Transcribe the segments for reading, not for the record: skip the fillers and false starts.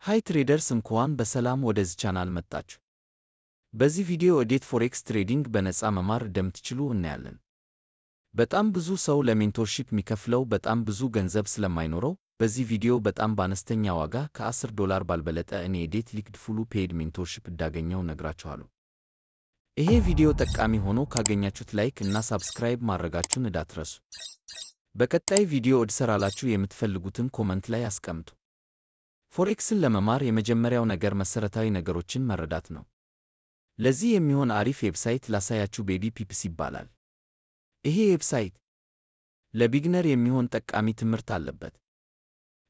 ሃይ ትሬደርስ እንኳን በሰላም ወደዚህ ቻናል መጣችሁ። በዚህ ቪዲዮ እንዴት ፎሬክስ ትሬዲንግ በነፃ መማር እንደምትችሉ እናያለን። በጣም ብዙ ሰው ለሜንቶርሺፕ የሚከፍለው በጣም ብዙ ገንዘብ ስለማይኖረው በዚህ ቪዲዮ በጣም በአነስተኛ ዋጋ ከ$10 ባልበለጠ እኔ እንዴት ሊክድ ፉል ፔይድ ሜንቶርሺፕ እንዳገኘው ነግራችኋለሁ። ይሄ ቪዲዮ ጠቃሚ ሆኖ ካገኛችሁት ላይክ እና ሳብስክራይብ ማድረጋችሁን እንዳትረሱ። በቀጣይ ቪዲዮ እንድሰራላችሁ የምትፈልጉትን ኮመንት ላይ አስቀምጡ። ፎሬክስን ለመማር የመጀመሪያው ነገር መሰረታዊ ነገሮችን መረዳት ነው። ለዚህ የሚሆን አሪፍ ዌብሳይት ላሳያችሁ። ቤቢ ፒፕስ ይባላል። ይሄ ዌብሳይት ለቢግነር የሚሆን ጠቃሚ ትምህርት አለበት።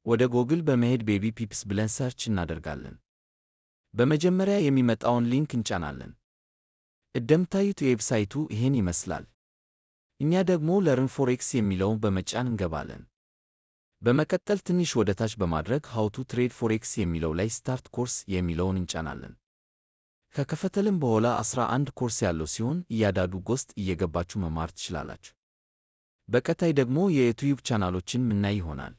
ወደ ጎግል በመሄድ ቤቢ ፒፕስ ብለን ሰርች እናደርጋለን። በመጀመሪያ የሚመጣውን ሊንክ እንጫናለን። እንደምታዩት ዌብሳይቱ ይሄን ይመስላል። እኛ ደግሞ ለርን ፎሬክስ የሚለውን በመጫን እንገባለን። በመቀጠል ትንሽ ወደ ታች በማድረግ ሃው ቱ ትሬድ ፎሬክስ የሚለው ላይ ስታርት ኮርስ የሚለውን እንጫናለን። ከከፈተልን በኋላ 11 ኮርስ ያለው ሲሆን እያንዳንዱ ውስጥ እየገባችሁ መማር ትችላላችሁ። በቀጣይ ደግሞ የዩቲዩብ ቻናሎችን ምናይ ይሆናል።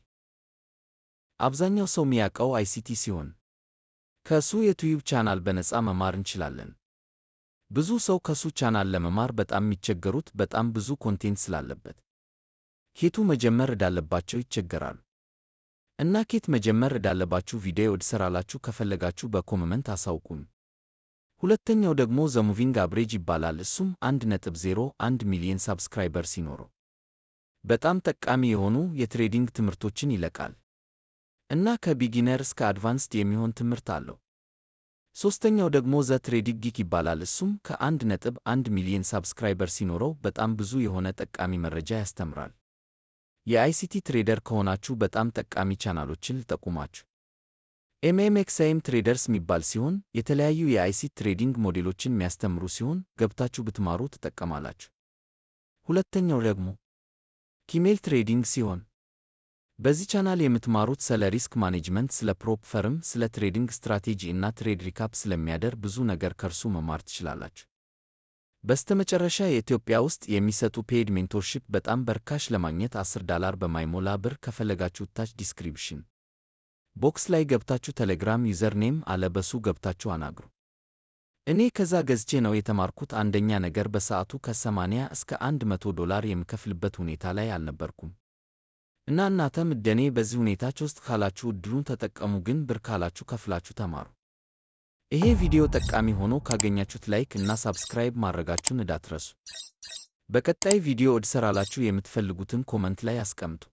አብዛኛው ሰው የሚያውቀው አይሲቲ ሲሆን ከሱ የዩቲዩብ ቻናል በነፃ መማር እንችላለን። ብዙ ሰው ከሱ ቻናል ለመማር በጣም የሚቸገሩት በጣም ብዙ ኮንቴንት ስላለበት ኬቱ መጀመር እንዳለባቸው ይቸገራሉ። እና ኬት መጀመር እንዳለባችሁ ቪዲዮ እንድሰራላችሁ ከፈለጋችሁ በኮመንት አሳውቁኝ። ሁለተኛው ደግሞ ዘ ሙቪንግ አቨሬጅ ይባላል። እሱም 1.01 ሚሊዮን ሳብስክራይበር ሲኖረው በጣም ጠቃሚ የሆኑ የትሬዲንግ ትምህርቶችን ይለቃል እና ከቢጊነር እስከ አድቫንስድ የሚሆን ትምህርት አለው። ሶስተኛው ደግሞ ዘ ትሬዲንግ ጊክ ይባላል። እሱም ከ1.1 ሚሊዮን ሳብስክራይበር ሲኖረው በጣም ብዙ የሆነ ጠቃሚ መረጃ ያስተምራል። የአይሲቲ ትሬደር ከሆናችሁ በጣም ጠቃሚ ቻናሎችን ልጠቁማችሁ። ኤምኤምኤክስአይኤም ትሬደርስ የሚባል ሲሆን የተለያዩ የአይሲቲ ትሬዲንግ ሞዴሎችን የሚያስተምሩ ሲሆን ገብታችሁ ብትማሩ ትጠቀማላችሁ። ሁለተኛው ደግሞ ኪሜል ትሬዲንግ ሲሆን በዚህ ቻናል የምትማሩት ስለ ሪስክ ማኔጅመንት፣ ስለ ፕሮፕ ፈርም፣ ስለ ትሬዲንግ ስትራቴጂ እና ትሬድ ሪካፕ ስለሚያደርግ ብዙ ነገር ከርሱ መማር ትችላላችሁ። በስተመጨረሻ የኢትዮጵያ ውስጥ የሚሰጡ ፔይድ ሜንቶርሺፕ በጣም በርካሽ ለማግኘት $10 በማይሞላ ብር ከፈለጋችሁ ታች ዲስክሪፕሽን ቦክስ ላይ ገብታችሁ ቴሌግራም ዩዘር ኔም አለ በሱ ገብታችሁ አናግሩ። እኔ ከዛ ገዝቼ ነው የተማርኩት። አንደኛ ነገር በሰዓቱ ከ80 እስከ $100 የምከፍልበት ሁኔታ ላይ አልነበርኩም እና እናንተም እንደኔ በዚህ ሁኔታች ውስጥ ካላችሁ እድሉን ተጠቀሙ። ግን ብር ካላችሁ ከፍላችሁ ተማሩ። ይሄ ቪዲዮ ጠቃሚ ሆኖ ካገኛችሁት ላይክ እና ሳብስክራይብ ማድረጋችሁን እንዳትረሱ። በቀጣይ ቪዲዮ እንድሰራላችሁ የምትፈልጉትን ኮመንት ላይ አስቀምጡ።